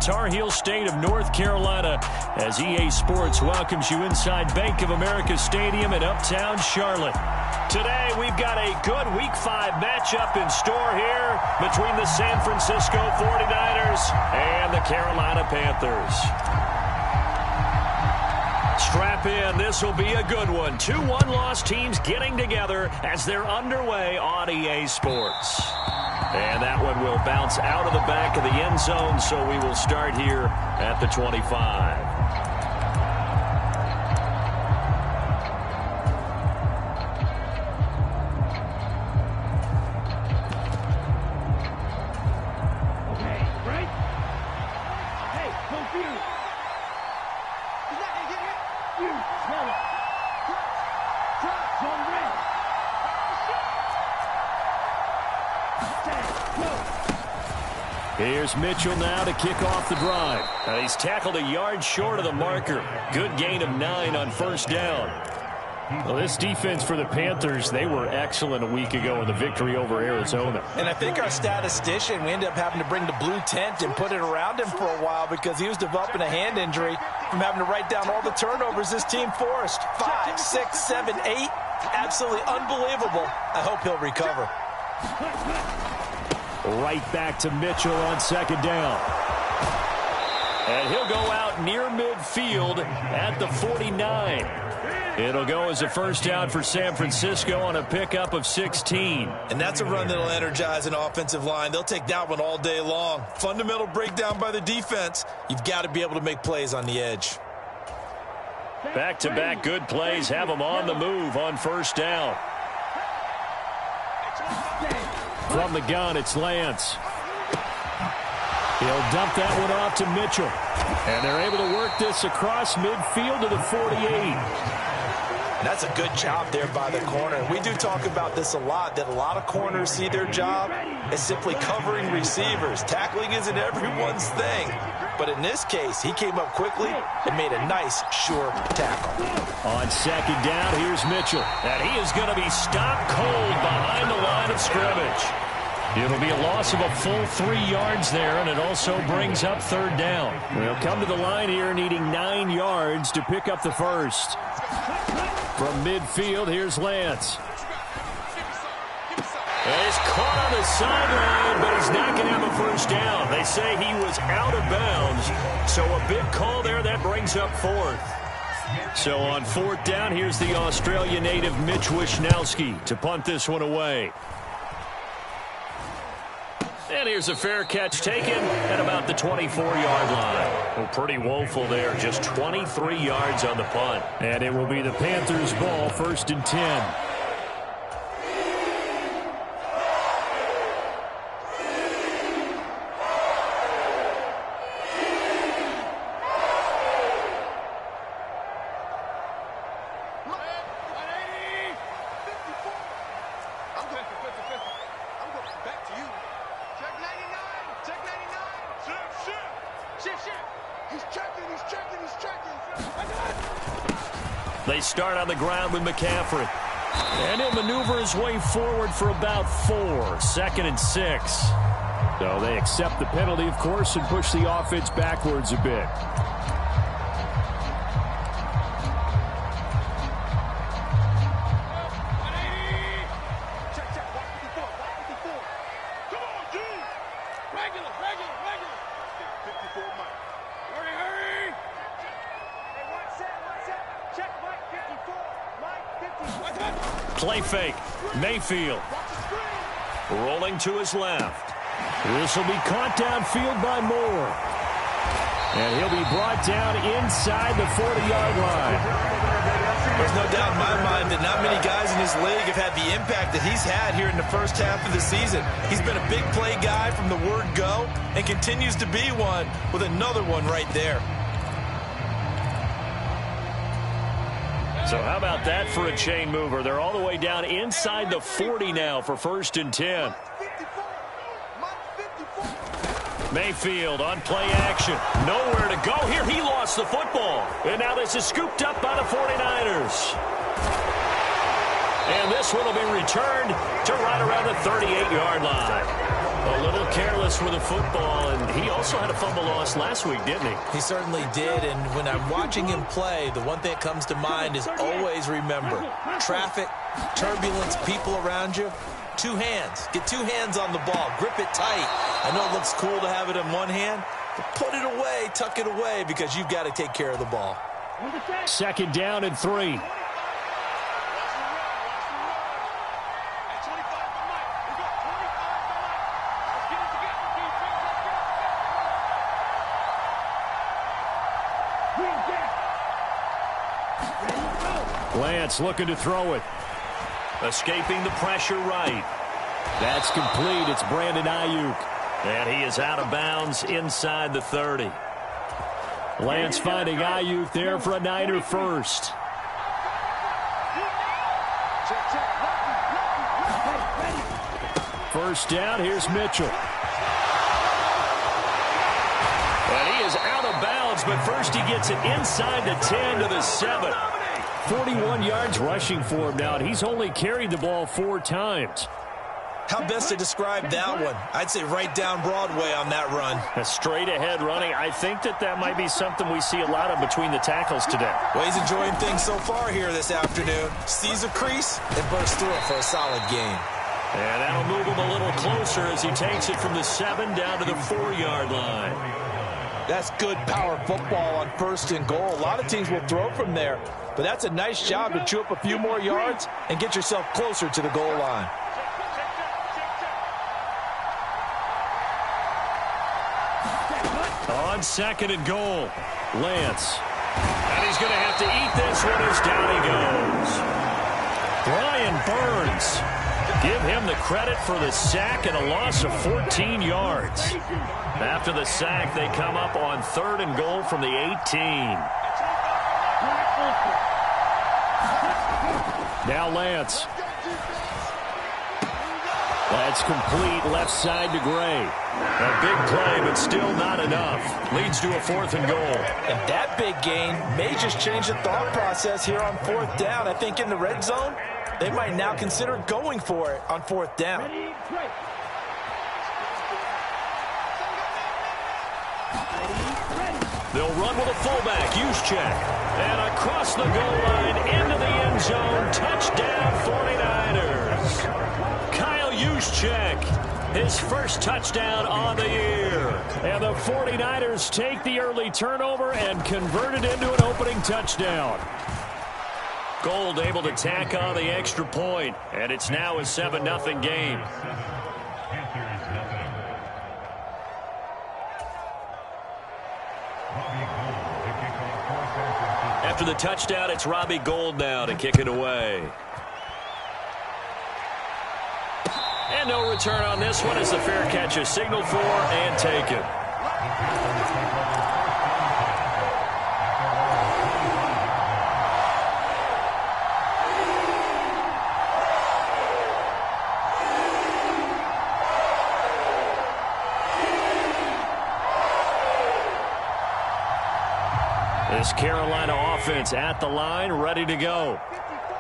Tar Heel state of North Carolina as EA Sports welcomes you inside Bank of America Stadium in Uptown Charlotte. Today, we've got a good Week 5 matchup in store here between the San Francisco 49ers and the Carolina Panthers. Strap in. This will be a good one. 2 one-loss teams getting together as they're underway on EA Sports. And that one will bounce out of the back of the end zone, so we will start here at the 25. Here's Mitchell now to kick off the drive. Now he's tackled a yard short of the marker. Good gain of 9 on first down. Well, this defense for the Panthers, they were excellent a week ago in the victory over Arizona. And I think our statistician, we ended up having to bring the blue tent and put it around him for a while because he was developing a hand injury from having to write down all the turnovers this team forced. 5, 6, 7, 8. Absolutely unbelievable. I hope he'll recover. Right back to Mitchell on second down. And he'll go out near midfield at the 49. It'll go as a first down for San Francisco on a pickup of 16. And that's a run that'll energize an offensive line. They'll take that one all day long. Fundamental breakdown by the defense. You've got to be able to make plays on the edge. Back-to-back good plays have them on the move on first down. From the gun, it's Lance. He'll dump that one off to Mitchell. And they're able to work this across midfield to the 48. That's a good job there by the corner. We do talk about this a lot, that a lot of corners see their job as simply covering receivers. Tackling isn't everyone's thing. But in this case, he came up quickly and made a nice, sure tackle. On second down, here's Mitchell. And he is going to be stopped cold behind the line of scrimmage. It'll be a loss of a full 3 yards there, and it also brings up third down. They'll come to the line here needing 9 yards to pick up the first. From midfield, here's Lance. He's caught on the sideline, but he's not going to have a first down. They say he was out of bounds, so a big call there that brings up fourth. So on fourth down, here's the Australia native Mitch Wishnowski to punt this one away. And here's a fair catch taken at about the 24-yard line. Well, pretty woeful there, just 23 yards on the punt. And it will be the Panthers' ball, 1st and 10. They start on the ground with McCaffrey. And he'll maneuver his way forward for about 4. 2nd and 6. So they accept the penalty, of course, and push the offense backwards a bit. Play fake. Mayfield. Rolling to his left. This will be caught downfield by Moore. And he'll be brought down inside the 40-yard line. There's no doubt in my mind that not many guys in this league have had the impact that he's had here in the first half of the season. He's been a big play guy from the word go and continues to be one with another one right there. So how about that for a chain mover? They're all the way down inside the 40 now for 1st and 10. Mayfield on play action. Nowhere to go here. He lost the football. And now this is scooped up by the 49ers. And this one will be returned to right around the 38-yard line. A little careless with the football, and he also had a fumble loss last week, didn't he? He certainly did, and when I'm watching him play, the one thing that comes to mind is always remember, traffic, turbulence, people around you, two hands. Get two hands on the ball. Grip it tight. I know it looks cool to have it in one hand, but put it away, tuck it away, because you've got to take care of the ball. 2nd down and 3. Lance looking to throw it. Escaping the pressure right. That's complete. It's Brandon Ayuk. And he is out of bounds inside the 30. Lance finding Ayuk there for a Niner first. First down, here's Mitchell. And he is out of bounds, but first he gets it inside the 10 to the 7. 41 yards rushing for him now, and he's only carried the ball 4 times. How best to describe that one? I'd say right down Broadway on that run. A straight ahead running. I think that might be something we see a lot of between the tackles today. Well, he's enjoying things so far here this afternoon. Sees a crease and bursts through it for a solid gain. And that'll move him a little closer as he takes it from the 7 down to the 4-yard line. That's good power football on 1st and goal. A lot of teams will throw from there, but that's a nice job to chew up a few more yards and get yourself closer to the goal line. On 2nd and goal, Lance. And he's going to have to eat this one as down he goes. Brian Burns. Give him the credit for the sack and a loss of 14 yards. After the sack, they come up on 3rd and goal from the 18. Now Lance. That's complete left side to Gray. A big play, but still not enough. Leads to a 4th and goal. And that big gain may just change the thought process here on 4th down. I think in the red zone, they might now consider going for it on 4th down. They'll run with a fullback, Juszczyk. And across the goal line into the end zone. Touchdown 49ers. Kyle Juszczyk, his first touchdown on the year. And the 49ers take the early turnover and convert it into an opening touchdown. Gold able to tack on the extra point, and it's now a 7-0 game. After the touchdown, it's Robbie Gould now to kick it away. And no return on this one as the fair catch is signaled for and taken. This Carolina offense at the line, ready to go.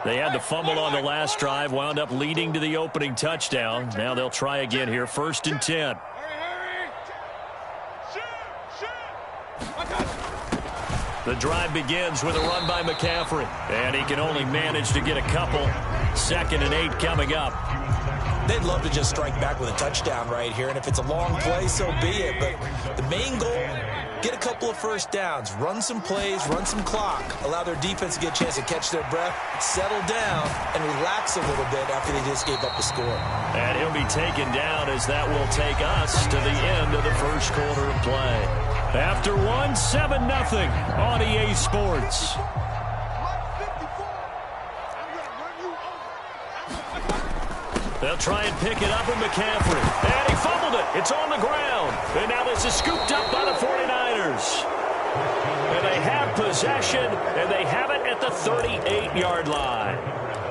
They had the fumble on the last drive, wound up leading to the opening touchdown. Now they'll try again here, 1st and 10. The drive begins with a run by McCaffrey, and he can only manage to get a couple. 2nd and 8 coming up. They'd love to just strike back with a touchdown right here, and if it's a long play, so be it. But the main goal, get a couple of 1st downs, run some plays, run some clock, allow their defense to get a chance to catch their breath, settle down, and relax a little bit after they just gave up the score. And he'll be taken down as that will take us to the end of the first quarter of play. After one, 7-0 on EA Sports. They'll try and pick it up with McCaffrey. And he fumbled it. It's on the ground. And now this is scooped up by the 49ers. And they have possession, and they have it at the 38-yard line.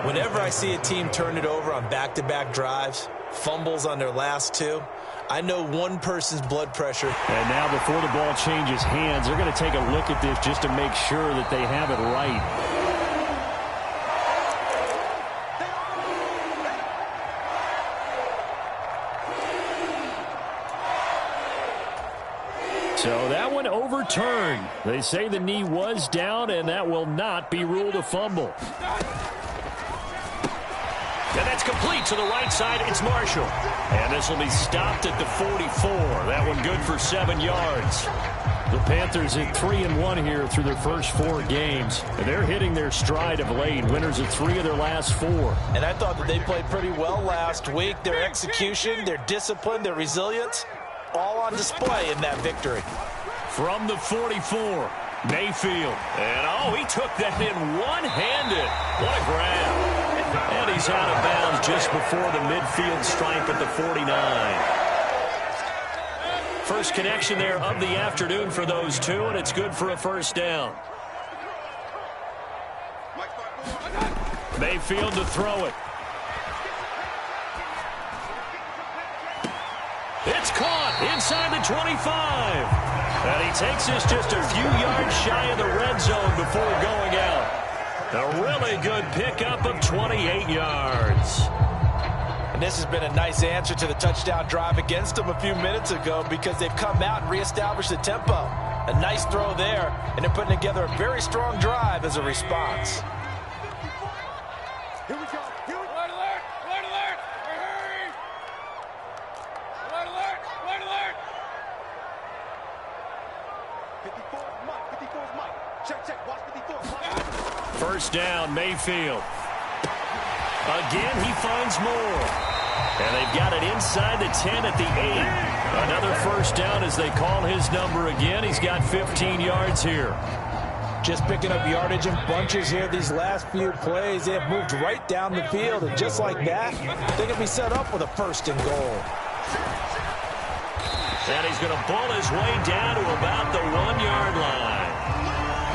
Whenever I see a team turn it over on back-to-back drives, fumbles on their last 2, I know one person's blood pressure. And now before the ball changes hands, they're going to take a look at this just to make sure that they have it right. overturned. They say the knee was down, and that will not be ruled a fumble. And that's complete to the right side. It's Marshall. And this will be stopped at the 44. That one good for 7 yards. The Panthers at 3-1 here through their first 4 games. And they're hitting their stride of late. Winners of 3 of their last 4. And I thought that they played pretty well last week. Their execution, their discipline, their resilience, all on display in that victory. From the 44, Mayfield. And, oh, he took that in one-handed. What a grab. And he's out of bounds just before the midfield stripe at the 49. First connection there of the afternoon for those two, and it's good for a first down. Mayfield to throw it. It's caught inside the 25. And he takes this just a few yards shy of the red zone before going out. A really good pickup of 28 yards. And this has been a nice answer to the touchdown drive against them a few minutes ago because they've come out and reestablished the tempo. A nice throw there, and they're putting together a very strong drive as a response. Here we go. Alert, alert! Alert, alert! Hurry! Alert, alert! Alert, alert! 54's Mike. 54's Mike. Check. Watch 54's Mike. First down, Mayfield. Again, he finds more. And they've got it inside the 10 at the 8. Another first down as they call his number again. He's got 15 yards here. Just picking up yardage in bunches here these last few plays. They have moved right down the field, and just like that, they can be set up with a first and goal. And he's going to bull his way down to about the 1-yard line.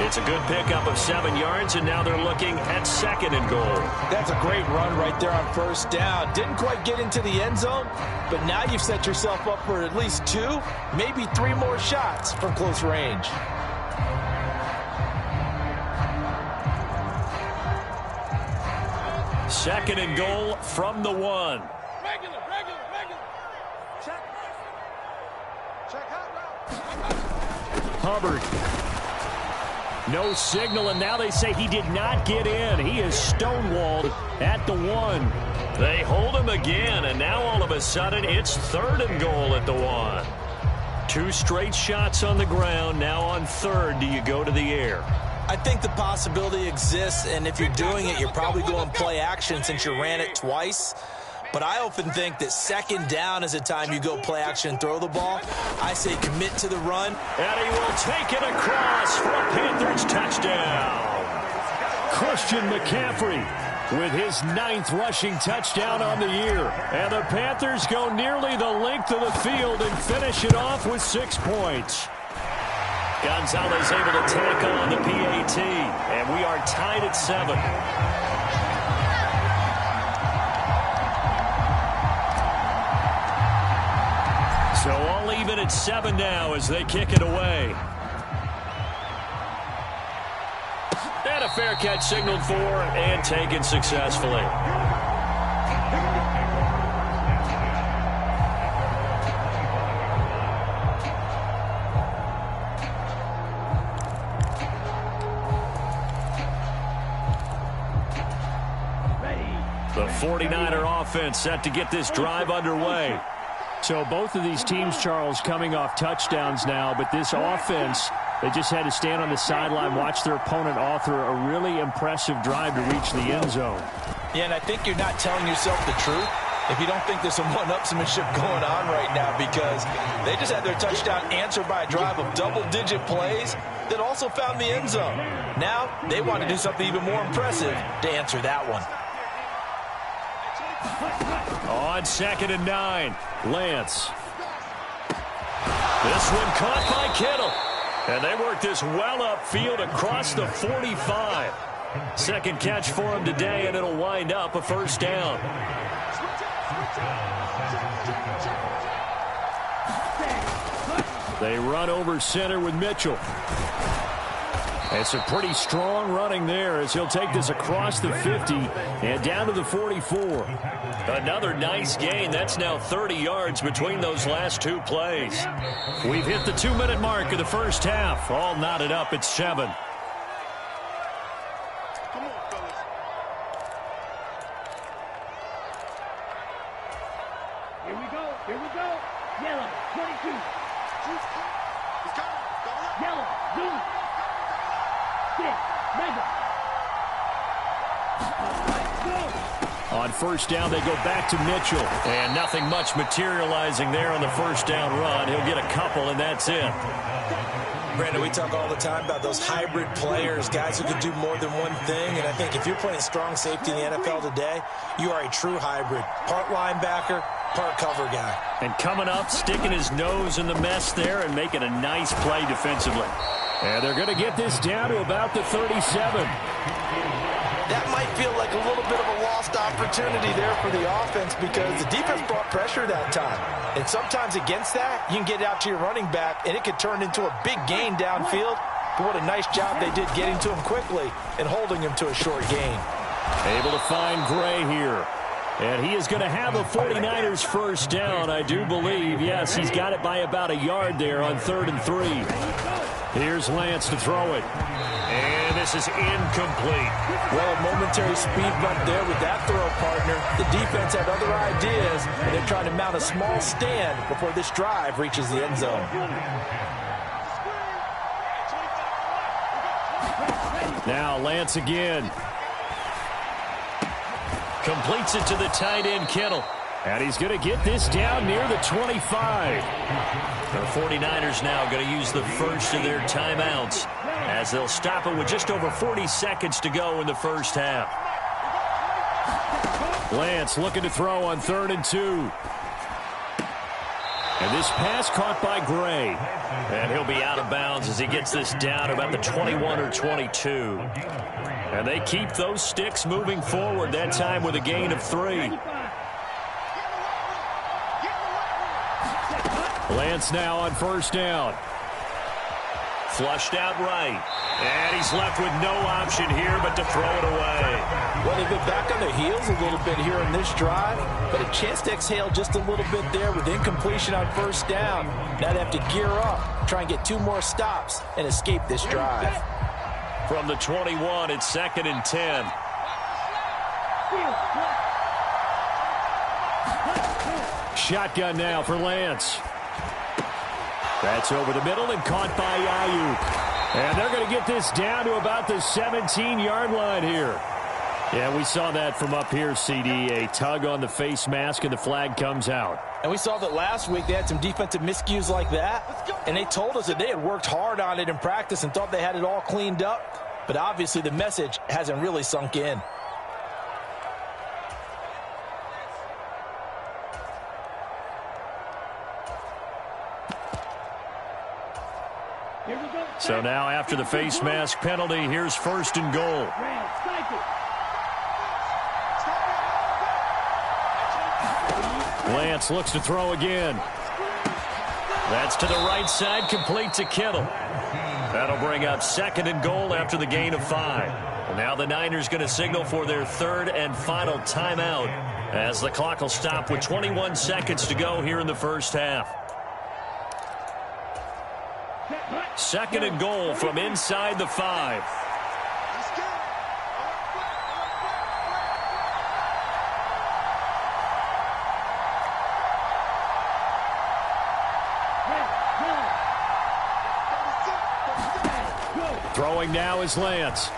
It's a good pickup of 7 yards, and now they're looking at second and goal. That's a great run right there on first down. Didn't quite get into the end zone, but now you've set yourself up for at least 2, maybe 3 more shots from close range. Second and goal from the 1. Regular. Check hot route. Hubbard. No signal, and now they say he did not get in. He is stonewalled at the 1. They hold him again, and now all of a sudden it's third and goal at the 1. 2 straight shots on the ground. Now on third, do you go to the air? I think the possibility exists, and if you're doing it, you're probably going play action since you ran it twice. But I often think that second down is the time you go play action and throw the ball. I say commit to the run. And he will take it across for a Panthers touchdown. Christian McCaffrey with his 9th rushing touchdown on the year. And the Panthers go nearly the length of the field and finish it off with 6 points. Gonzalez able to tack on the PAT, and we are tied at 7. So all even at 7 now as they kick it away. And a fair catch signaled for and taken successfully. The 49er offense set to get this drive underway. So both of these teams, Charles, coming off touchdowns now, but this offense, they just had to stand on the sideline, watch their opponent author a really impressive drive to reach the end zone. Yeah, and I think you're not telling yourself the truth if you don't think there's some one-upsmanship going on right now, because they just had their touchdown answered by a drive of double-digit plays that also found the end zone. Now they want to do something even more impressive to answer that one. On 2nd and 9, Lance. This one caught by Kittle. And they work this well upfield across the 45. Second catch for him today, and it'll wind up a first down. They run over center with Mitchell. It's a pretty strong running there as he'll take this across the 50 and down to the 44. Another nice gain. That's now 30 yards between those last two plays. We've hit the 2-minute mark of the first half. All knotted up at 7. Here we go. Yellow, 22. Yellow, zoom. 6, mega. On first down, they go back to Mitchell. And nothing much materializing there on the first down run. He'll get a couple, and that's it. Brandon, we talk all the time about those hybrid players, guys who can do more than one thing. And I think if you're playing strong safety in the NFL today, you are a true hybrid. Part linebacker, part cover guy. And coming up, sticking his nose in the mess there and making a nice play defensively. And they're going to get this down to about the 37. That might feel like a little bit of a lost opportunity there for the offense because the defense brought pressure that time. And sometimes against that, you can get out to your running back, and it could turn into a big gain downfield. But what a nice job they did getting to him quickly and holding him to a short gain. Able to find Gray here. And he is going to have a 49ers first down, I do believe. Yes, he's got it by about a yard there on 3rd and 3. Here's Lance to throw it. And this is incomplete. Well, a momentary speed bump there with that throw, partner. The defense had other ideas, and they're trying to mount a small stand before this drive reaches the end zone. Now Lance again. Completes it to the tight end, Kittle. And he's going to get this down near the 25. The 49ers now going to use the first of their timeouts as they'll stop it with just over 40 seconds to go in the first half. Lance looking to throw on 3rd and 2. And this pass caught by Gray. And he'll be out of bounds as he gets this down about the 21 or 22. And they keep those sticks moving forward, that time with a gain of 3. Lance now on first down. Flushed out right. And he's left with no option here but to throw it away. Well, they've been back on their heels a little bit here in this drive, but a chance to exhale just a little bit there with incompletion on first down. Now they have to gear up, try and get 2 more stops, and escape this drive. From the 21, it's 2nd and 10. Shotgun now for Lance. That's over the middle and caught by Ayuk. And they're going to get this down to about the 17-yard line here. Yeah, we saw that from up here, CD. A tug on the face mask, and the flag comes out. And we saw that last week they had some defensive miscues like that. And they told us that they had worked hard on it in practice and thought they had it all cleaned up. But obviously the message hasn't really sunk in. So now after the face mask penalty, here's 1st and goal. Lance looks to throw again. That's to the right side, complete to Kittle. That'll bring up 2nd and goal after the gain of 5. Well, now the Niners going to signal for their 3rd and final timeout as the clock will stop with 21 seconds to go here in the first half. 2nd and goal from inside the 5. Throwing now is Lance.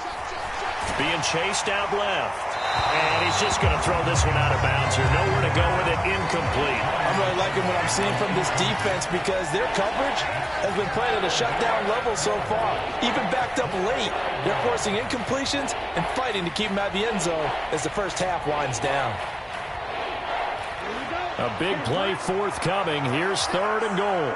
Being chased out left. And he's just going to throw this one out of bounds here. Nowhere to go with it. Incomplete. I'm really liking what I'm seeing from this defense because their coverage has been playing at a shutdown level so far. Even backed up late, they're forcing incompletions and fighting to keep them out of the end zone as the first half winds down. A big play forthcoming. Here's 3rd and goal.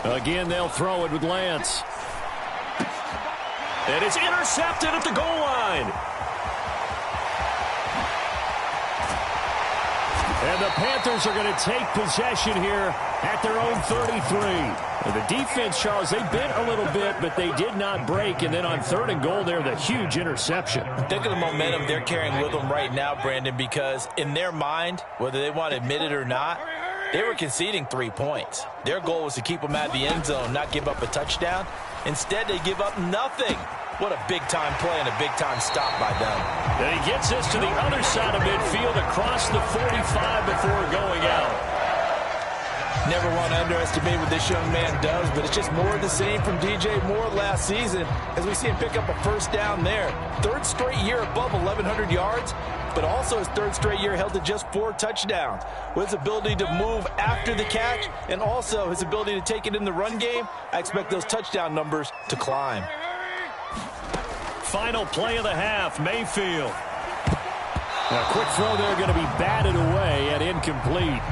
Again, they'll throw it with Lance. And it's intercepted at the goal line. And the Panthers are going to take possession here at their own 33. And the defense, Charles, they bent a little bit, but they did not break. And then on 3rd and goal there, the huge interception. Think of the momentum they're carrying with them right now, Brandon, because in their mind, whether they want to admit it or not, they were conceding 3 points. Their goal was to keep them out of the end zone, not give up a touchdown. Instead, they give up nothing. What a big-time play and a big-time stop by them. And he gets us to the other side of midfield across the 45 before going out. Never want to underestimate what this young man does, but it's just more of the same from DJ Moore last season as we see him pick up a first down there. 3rd straight year above 1,100 yards, but also his 3rd straight year held to just 4 touchdowns. With his ability to move after the catch and also his ability to take it in the run game, I expect those touchdown numbers to climb. Final play of the half, Mayfield. A quick throw there going to be batted away and incomplete.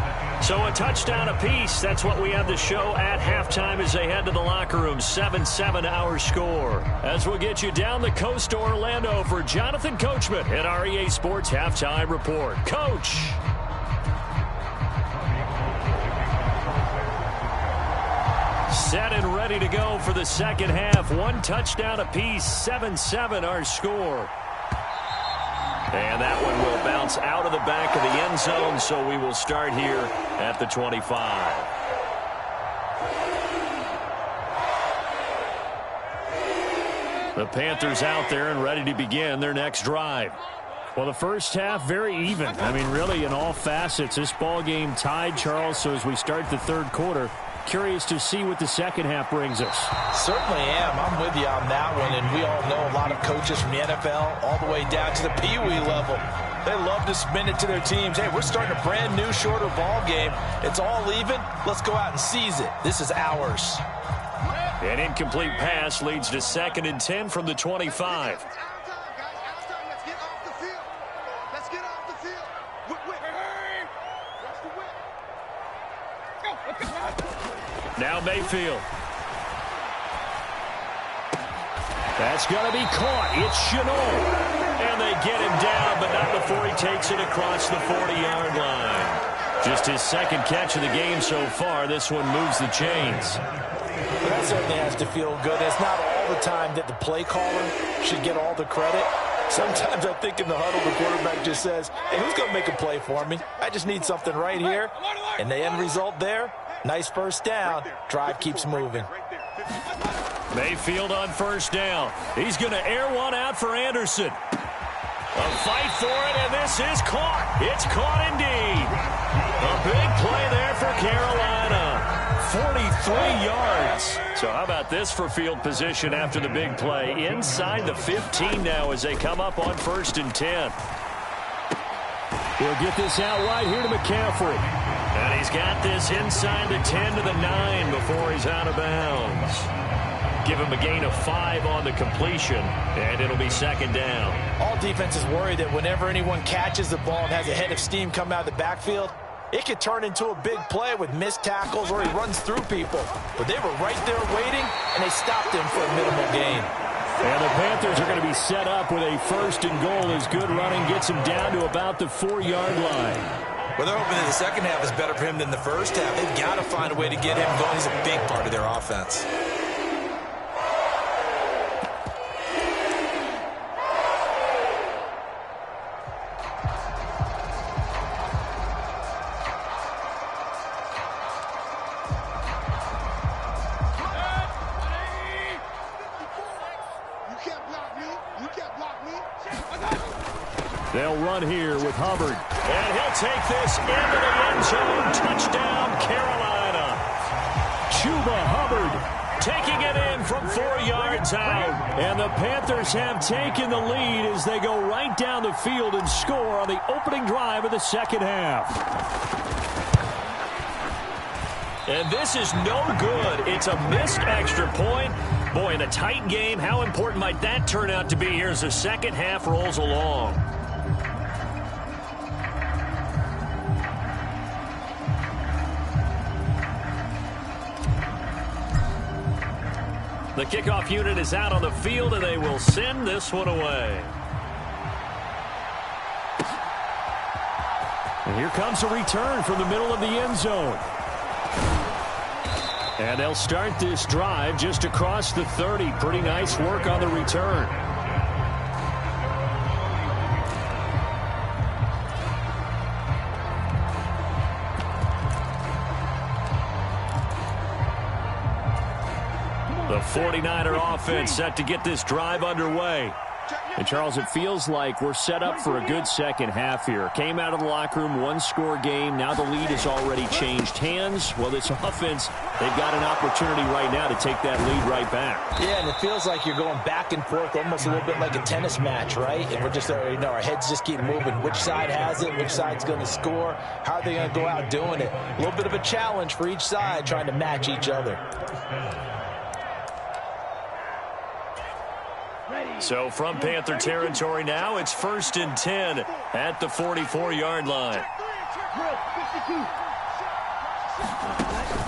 So a touchdown apiece. That's what we have to show at halftime as they head to the locker room. 7-7 our score. As we'll get you down the coast to Orlando for Jonathan Coachman at our EA Sports Halftime Report. Coach. Set and ready to go for the second half. 1 touchdown apiece. 7-7 our score. And that one will bounce out of the back of the end zone, so we will start here at the 25. The Panthers out there and ready to begin their next drive. Well, the first half, very even. I mean, really, in all facets, this ball game tied, Charles. So as we start the 3rd quarter, curious to see what the second half brings us. Certainly am. I'm with you on that one, and we all know a lot of coaches from the NFL all the way down to the Pee Wee level. They love to spin it to their teams. Hey, we're starting a brand new, shorter ball game. It's all even. Let's go out and seize it. This is ours. An incomplete pass leads to 2nd and 10 from the 25. Now Mayfield. That's going to be caught. It's Chenault. And they get him down, but not before he takes it across the 40-yard line. Just his 2nd catch of the game so far. This one moves the chains. Well, that certainly has to feel good. It's not all the time that the play caller should get all the credit. Sometimes I think in the huddle, the quarterback just says, hey, who's going to make a play for me? I just need something right here. And the end result there, nice first down. Drive keeps moving. Mayfield on first down. He's going to air one out for Anderson. A fight for it, and this is caught. It's caught indeed. A big play there for Carolina. 43 yards. So how about this for field position after the big play? Inside the 15 now as they come up on 1st and 10. He'll get this out wide here to McCaffrey. And he's got this inside the 10 to the 9 before he's out of bounds. Give him a gain of 5 on the completion, and it'll be 2nd down. All defenses worry that whenever anyone catches the ball and has a head of steam come out of the backfield, it could turn into a big play with missed tackles or he runs through people. But they were right there waiting, and they stopped him for a minimal gain. And the Panthers are going to be set up with a 1st and goal as good running gets him down to about the 4-yard line. Well, they're hoping that the second half is better for him than the first half. They've got to find a way to get him going. He's a big part of their offense. They'll run here with Hubbard. And he'll take this into the end zone. Touchdown, Carolina. Chuba Hubbard taking it in from 4 yards out. And the Panthers have taken the lead as they go right down the field and score on the opening drive of the second half. And this is no good. It's a missed extra point. Boy, in a tight game, how important might that turn out to be here as the second half rolls along? The kickoff unit is out on the field, and they will send this one away. And here comes a return from the middle of the end zone. And they'll start this drive just across the 30. Pretty nice work on the return. The 49er offense set to get this drive underway. And, Charles, it feels like we're set up for a good second half here. Came out of the locker room, one-score game. Now the lead has already changed hands. Well, this offense, they've got an opportunity right now to take that lead right back. Yeah, and it feels like you're going back and forth almost a little bit like a tennis match, right? And we're just already know our heads just keep moving. Which side has it? Which side's going to score? How are they going to go out doing it? A little bit of a challenge for each side trying to match each other. So from Panther territory now, it's 1st and 10 at the 44-yard line.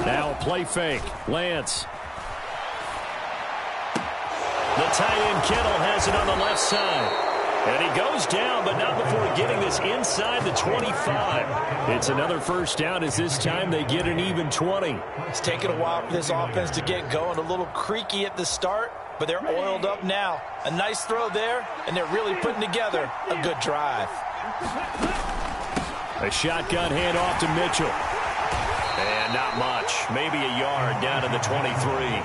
Now a play fake. Lance. The tight end Kittle has it on the left side. And he goes down, but not before getting this inside the 25. It's another first down as this time they get an even 20. It's taken a while for this offense to get going. A little creaky at the start, but they're oiled up now. A nice throw there, and they're really putting together a good drive. A shotgun handoff to Mitchell. And not much. Maybe a yard down to the 23.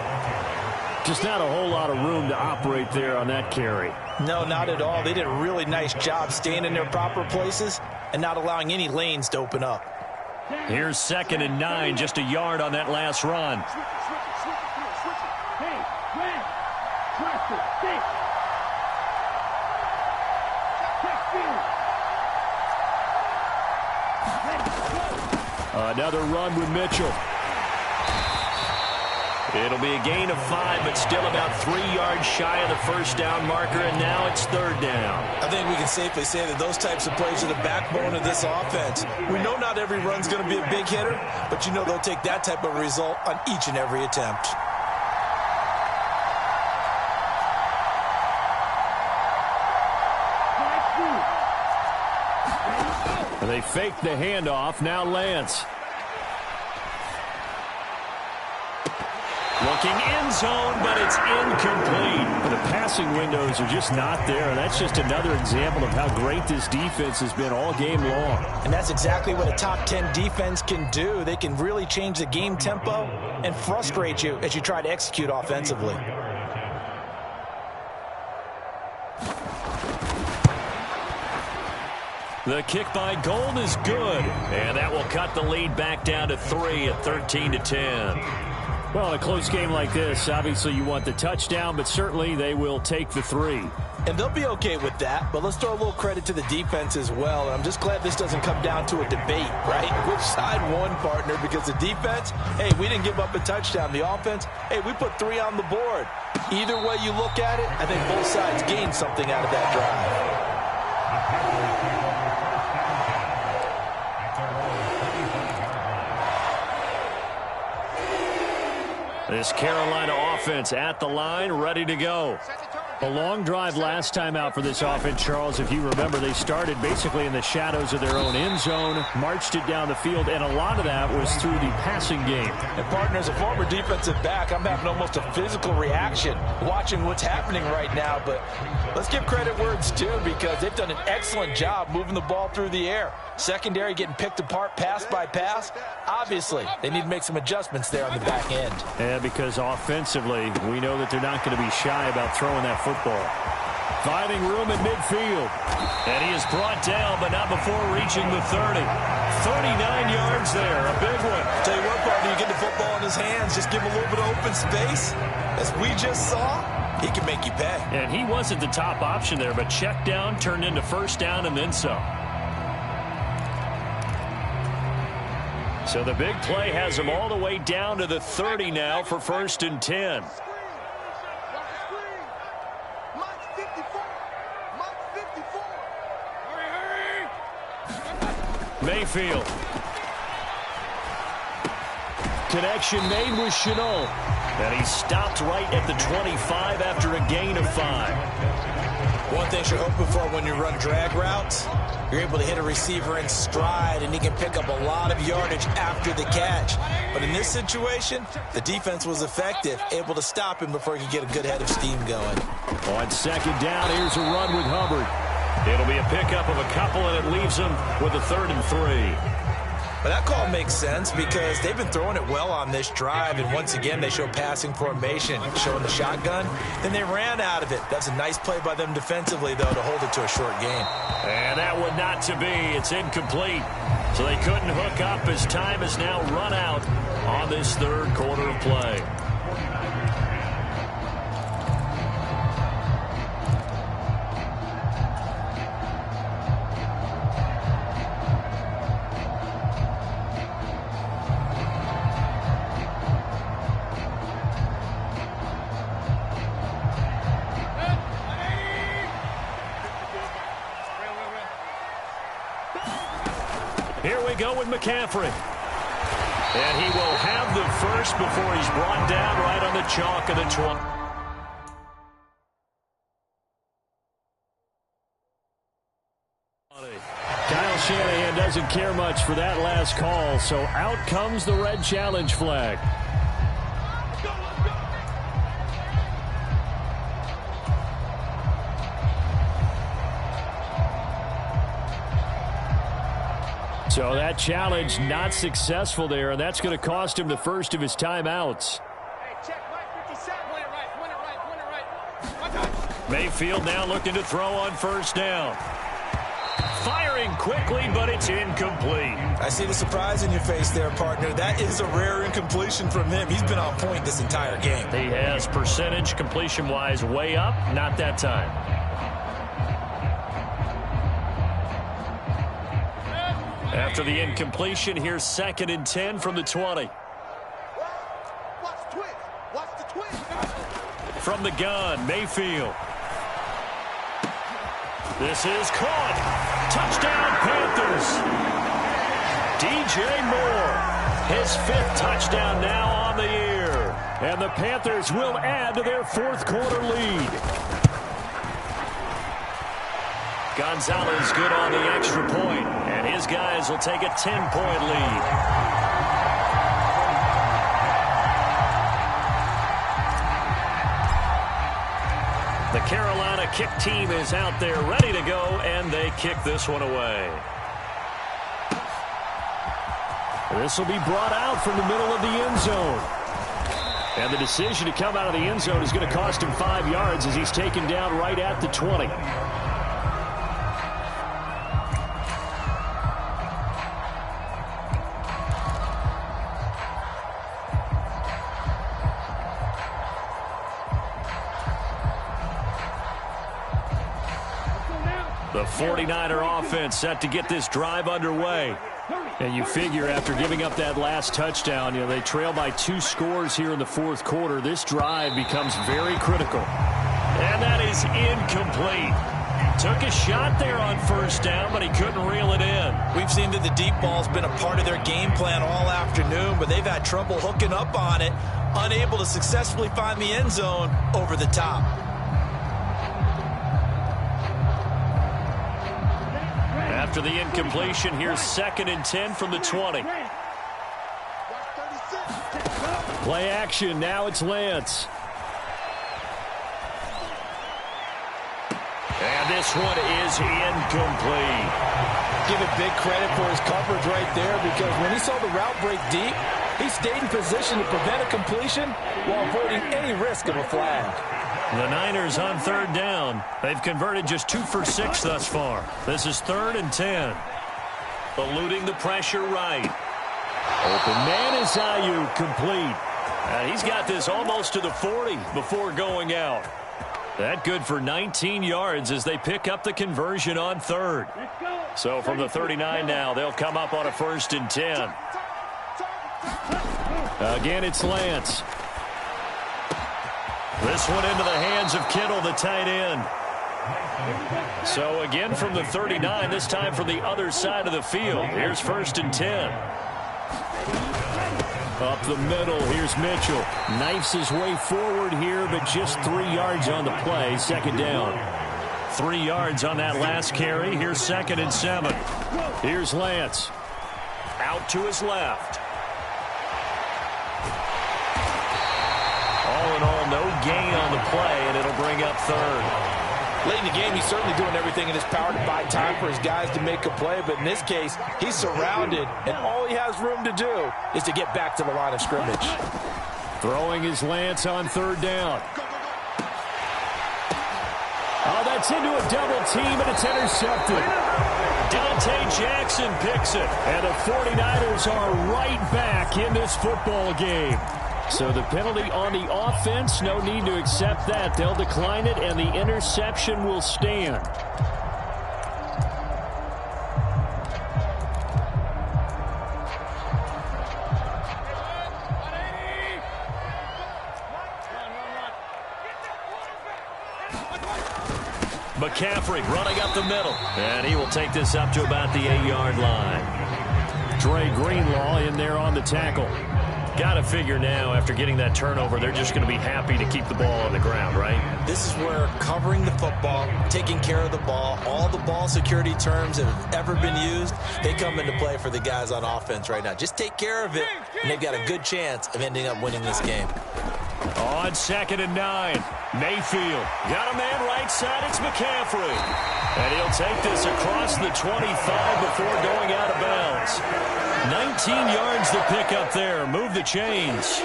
Just not a whole lot of room to operate there on that carry. No, not at all. They did a really nice job staying in their proper places and not allowing any lanes to open up. Here's 2nd and 9, just a yard on that last run. Another run with Mitchell. It'll be a gain of 5, but still about 3 yards shy of the first down marker, and now it's 3rd down. I think we can safely say that those types of plays are the backbone of this offense. We know not every run's going to be a big hitter, but you know they'll take that type of result on each and every attempt. They fake the handoff. Now Lance. Looking end zone, but it's incomplete. The passing windows are just not there. That's just another example of how great this defense has been all game long. And that's exactly what a top 10 defense can do. They can really change the game tempo and frustrate you as you try to execute offensively. The kick by Gold is good, and that will cut the lead back down to 3 at 13-10. Well, in a close game like this, obviously you want the touchdown, but certainly they will take the 3. And they'll be okay with that, but let's throw a little credit to the defense as well. And I'm just glad this doesn't come down to a debate, right? Which side won, partner? Because the defense, hey, we didn't give up a touchdown. The offense, hey, we put 3 on the board. Either way you look at it, I think both sides gained something out of that drive. This Carolina offense at the line, ready to go. A long drive last time out for this offense, Charles. If you remember, they started basically in the shadows of their own end zone, marched it down the field, and a lot of that was through the passing game. And, partner, as a former defensive back, I'm having almost a physical reaction watching what's happening right now. But let's give credit where it's due, because they've done an excellent job moving the ball through the air. Secondary getting picked apart pass by pass. Obviously, they need to make some adjustments there on the back end. Yeah, because offensively, we know that they're not going to be shy about throwing that football. Finding room at midfield. And he is brought down, but not before reaching the 30. 39 yards there, a big one. Tell you what, partner, you get the football in his hands, just give him a little bit of open space. As we just saw, he can make you pay. And he wasn't the top option there, but check down turned into first down and then some. So the big play has him all the way down to the 30 now for 1st and 10. Mayfield. connection made with Chenault. And he stopped right at the 25 after a gain of 5. One thing you're hoping for when you run drag routes, you're able to hit a receiver in stride, and he can pick up a lot of yardage after the catch. But in this situation, the defense was effective, able to stop him before he could get a good head of steam going. On second down, here's a run with Hubbard. It'll be a pickup of a couple, and it leaves him with a 3rd and 3. But that call makes sense because they've been throwing it well on this drive, and once again they show passing formation, showing the shotgun. Then they ran out of it. That's a nice play by them defensively, though, to hold it to a short gain. And that one not to be. It's incomplete. So they couldn't hook up as time has now run out on this 3rd quarter of play. Here we go with McCaffrey. And he will have the first before he's brought down right on the chalk of the 20. Kyle Shanahan doesn't care much for that last call, so out comes the red challenge flag. So that challenge not successful there, and that's going to cost him the first of his timeouts. Mayfield now looking to throw on first down. Firing quickly, but it's incomplete. I see the surprise in your face there, partner. That is a rare incompletion from him. He's been on point this entire game. He has percentage completion-wise way up, not that time. After the incompletion, here's 2nd and 10 from the 20. From the gun, Mayfield. This is caught. Touchdown, Panthers. DJ Moore, his 5th touchdown now on the year. And the Panthers will add to their 4th quarter lead. Gonzalez good on the extra point, and his guys will take a 10-point lead. The Carolina kick team is out there ready to go, and they kick this one away. This will be brought out from the middle of the end zone. And the decision to come out of the end zone is going to cost him 5 yards as he's taken down right at the 20. The 49er offense set to get this drive underway. And you figure after giving up that last touchdown, they trail by 2 scores here in the 4th quarter. This drive becomes very critical. And that is incomplete. Took a shot there on first down, but he couldn't reel it in. We've seen that the deep ball's been a part of their game plan all afternoon, but they've had trouble hooking up on it, unable to successfully find the end zone over the top. After the incompletion, here's 2nd and 10 from the 20. Play action. Now it's Lance. And this one is incomplete. Give it big credit for his coverage right there, because when he saw the route break deep, he stayed in position to prevent a completion while avoiding any risk of a flag. The Niners on 3rd down. They've converted just 2 for 6 thus far. This is 3rd and 10. Eluding the pressure right. Open man is Ayuk, complete. He's got this almost to the 40 before going out. That good for 19 yards as they pick up the conversion on 3rd. So from the 39 now, they'll come up on a 1st and 10. Again, it's Lance. This one into the hands of Kittle, the tight end. So again from the 39, this time from the other side of the field. Here's 1st and 10. Up the middle, here's Mitchell. Knifes his way forward here, but just 3 yards on the play. Second down. 3 yards on that last carry. Here's 2nd and 7. Here's Lance. Out to his left. All in all, no gain on the play, and it'll bring up 3rd. Late in the game, he's certainly doing everything in his power to buy time for his guys to make a play. But in this case, he's surrounded, and all he has room to do is to get back to the line of scrimmage. Throwing his Lance on 3rd down. Oh, that's into a double team, and it's intercepted. Dante Jackson picks it, and the 49ers are right back in this football game. So the penalty on the offense, no need to accept that. They'll decline it, and the interception will stand. McCaffrey running up the middle, and he will take this up to about the 8-yard line. Dre Greenlaw in there on the tackle. Got to figure now, after getting that turnover, they're just going to be happy to keep the ball on the ground, right? This is where covering the football, taking care of the ball, all the ball security terms that have ever been used, they come into play for the guys on offense right now. Just take care of it, and they've got a good chance of ending up winning this game. On 2nd and 9, Mayfield. Got a man right side, it's McCaffrey. And he'll take this across the 25 before going out of bounds. 19 yards to pick up there. Move the chains.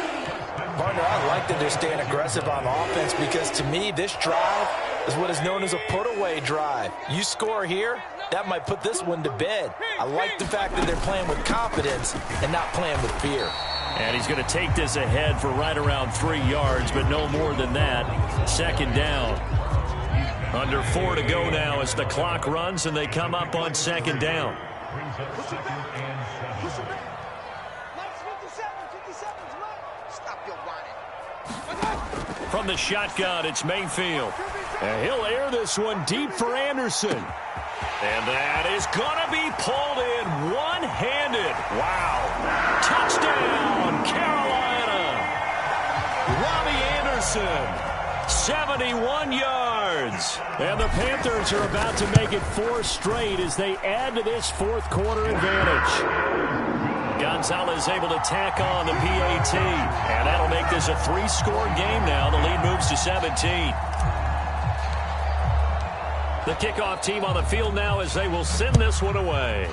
Partner, I like that they're staying aggressive on offense because to me, this drive is what is known as a put-away drive. You score here, that might put this one to bed. I like the fact that they're playing with confidence and not playing with fear. And he's going to take this ahead for right around 3 yards, but no more than that. 2nd down. Under 4 to go now as the clock runs, and they come up on 2nd down. From the shotgun, it's Mayfield. And he'll air this one deep for Anderson. And that is going to be pulled in one-handed. Wow. Touchdown, Carolina. Robbie Anderson, 71 yards. And the Panthers are about to make it 4 straight as they add to this 4th quarter advantage. Gonzalez able to tack on the PAT. And that'll make this a 3-score game now. The lead moves to 17. The kickoff team on the field now as they will send this one away.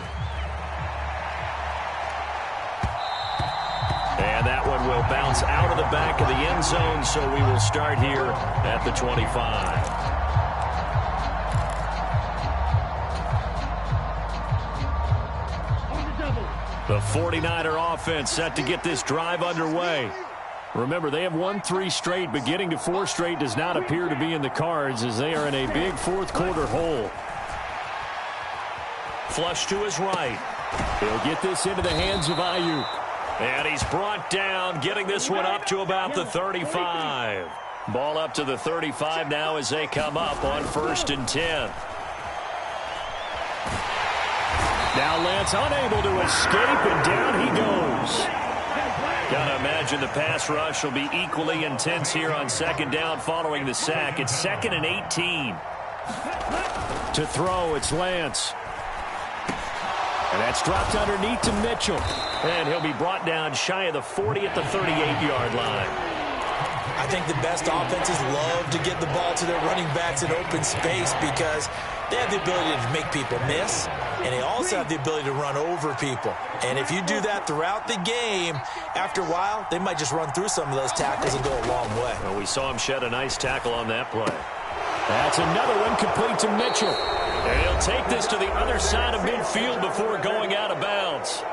And that one will bounce out of the back of the end zone, so we will start here at the 25. The 49er offense set to get this drive underway. Remember, they have won 3 straight, but getting to 4 straight does not appear to be in the cards as they are in a big 4th quarter hole. Flush to his right. He'll get this into the hands of Ayuk. And he's brought down, getting this one up to about the 35. Ball up to the 35 now as they come up on 1st and 10. Now Lance unable to escape, and down he goes. Gotta imagine the pass rush will be equally intense here on 2nd down following the sack. It's 2nd and 18. To throw, it's Lance. And that's dropped underneath to Mitchell. And he'll be brought down shy of the 40 at the 38-yard line. I think the best offenses love to get the ball to their running backs in open space because they have the ability to make people miss, and they also have the ability to run over people. And if you do that throughout the game, after a while, they might just run through some of those tackles and go a long way. Well, we saw him shed a nice tackle on that play. That's another one complete to Mitchell. And he'll take this to the other side of midfield before going out of bounds.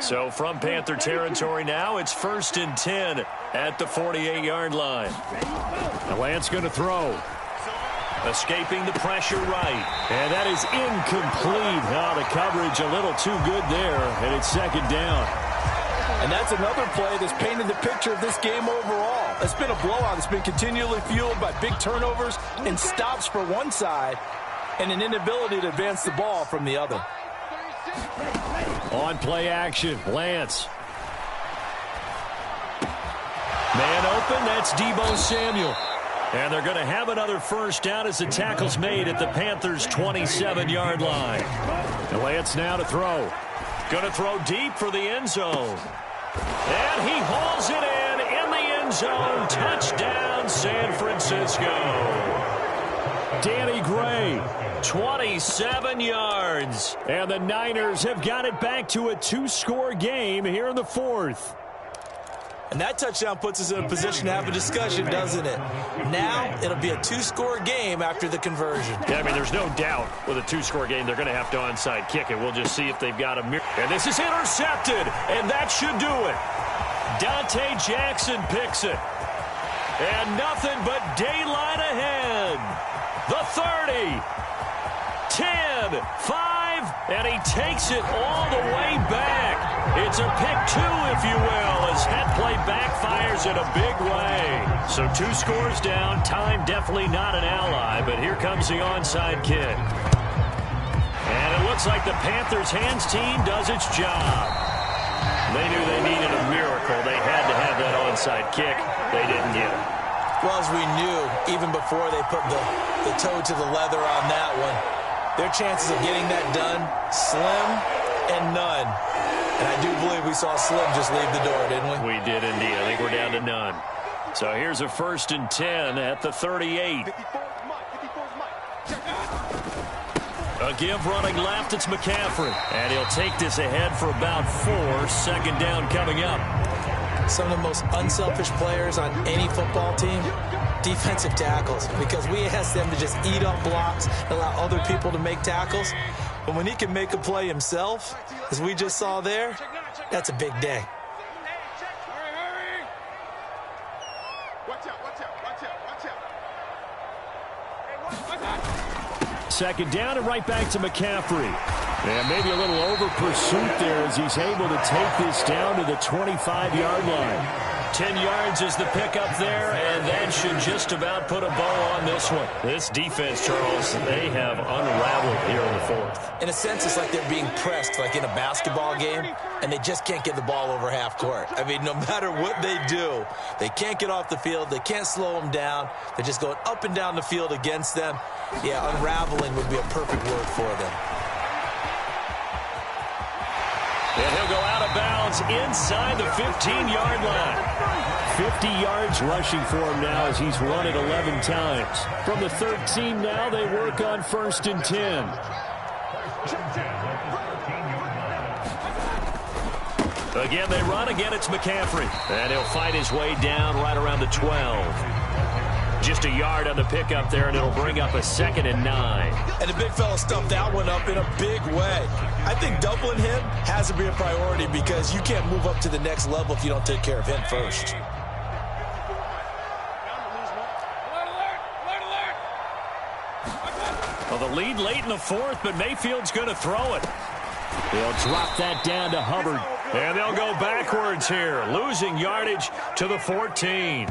So from Panther territory now, it's 1st and 10 at the 48-yard line. Now Lance going to throw. Escaping the pressure right. And that is incomplete. Oh, the coverage a little too good there, and it's 2nd down. And that's another play that's painted the picture of this game overall. It's been a blowout. It's been continually fueled by big turnovers and stops for one side and an inability to advance the ball from the other. On play action, Lance. Man open, that's Deebo Samuel. And they're going to have another first down as the tackle's made at the Panthers' 27-yard line. And Lance now to throw. Going to throw deep for the end zone. And he hauls it in the end zone. Touchdown, San Francisco. Danny Gray, 27 yards. And the Niners have got it back to a two-score game here in the fourth. And that touchdown puts us in a position to have a discussion, doesn't it? Now it'll be a two-score game after the conversion. Yeah, I mean, there's no doubt with a two-score game they're going to have to onside kick it. We'll just see if they've got a mirror. And this is intercepted, and that should do it. Dante Jackson picks it. And nothing but daylight ahead. The 30, 10, 5, and he takes it all the way back. It's a pick two, if you will, as head play backfires in a big way. So 2 scores down. Time definitely not an ally, but here comes the onside kick. And it looks like the Panthers' hands team does its job. They knew they needed a miracle. They had to have that onside kick. They didn't get it. Well, as we knew, even before they put the toe to the leather on that one, their chances of getting that done, slim and none. And I do believe we saw Slim just leave the door, didn't we? We did indeed. I think we're down to none. So here's a 1st and 10 at the 38. A give running left, it's McCaffrey. And he'll take this ahead for about 4. 2nd down coming up. Some of the most unselfish players on any football team, defensive tackles, because we ask them to just eat up blocks, allow other people to make tackles. But when he can make a play himself, as we just saw there, that's a big day. Second down and right back to McCaffrey. And maybe a little over pursuit there as he's able to take this down to the 25-yard line. 10 yards is the pickup there, and that should just about put a bow on this one. This defense, Charles, they have unraveled here in the fourth. In a sense, it's like they're being pressed, like in a basketball game, and they just can't get the ball over half court. I mean, no matter what they do, they can't get off the field. They can't slow them down. They're just going up and down the field against them. Yeah, unraveling would be a perfect word for them. And he'll go out of bounds inside the 15-yard line. 50 yards rushing for him now as he's run it 11 times. From the 13 now, they work on 1st and 10. Again, they run. Again, it's McCaffrey. And he'll fight his way down right around the 12. Just a yard on the pickup there, and it'll bring up a 2nd and 9. And the big fella stuffed that one up in a big way. I think doubling him has to be a priority because you can't move up to the next level if you don't take care of him first. Well, the lead late in the fourth, but Mayfield's going to throw it. They'll drop that down to Hubbard. And they'll go backwards here, losing yardage to the 14.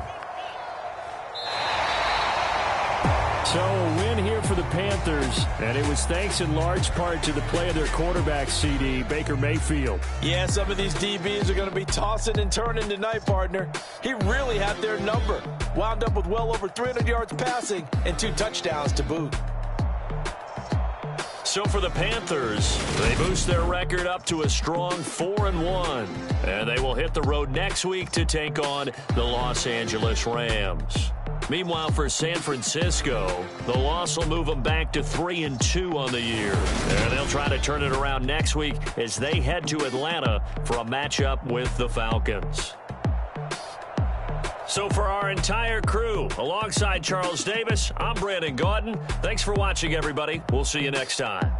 So a win here for the Panthers, and it was thanks in large part to the play of their quarterback, CD, Baker Mayfield. Yeah, some of these DBs are going to be tossing and turning tonight, partner. He really had their number. Wound up with well over 300 yards passing and 2 touchdowns to boot. So for the Panthers, they boost their record up to a strong 4-1. And they will hit the road next week to take on the Los Angeles Rams. Meanwhile, for San Francisco, the loss will move them back to 3-2 on the year. And they'll try to turn it around next week as they head to Atlanta for a matchup with the Falcons. So for our entire crew, alongside Charles Davis, I'm Brandon Gaudin. Thanks for watching, everybody. We'll see you next time.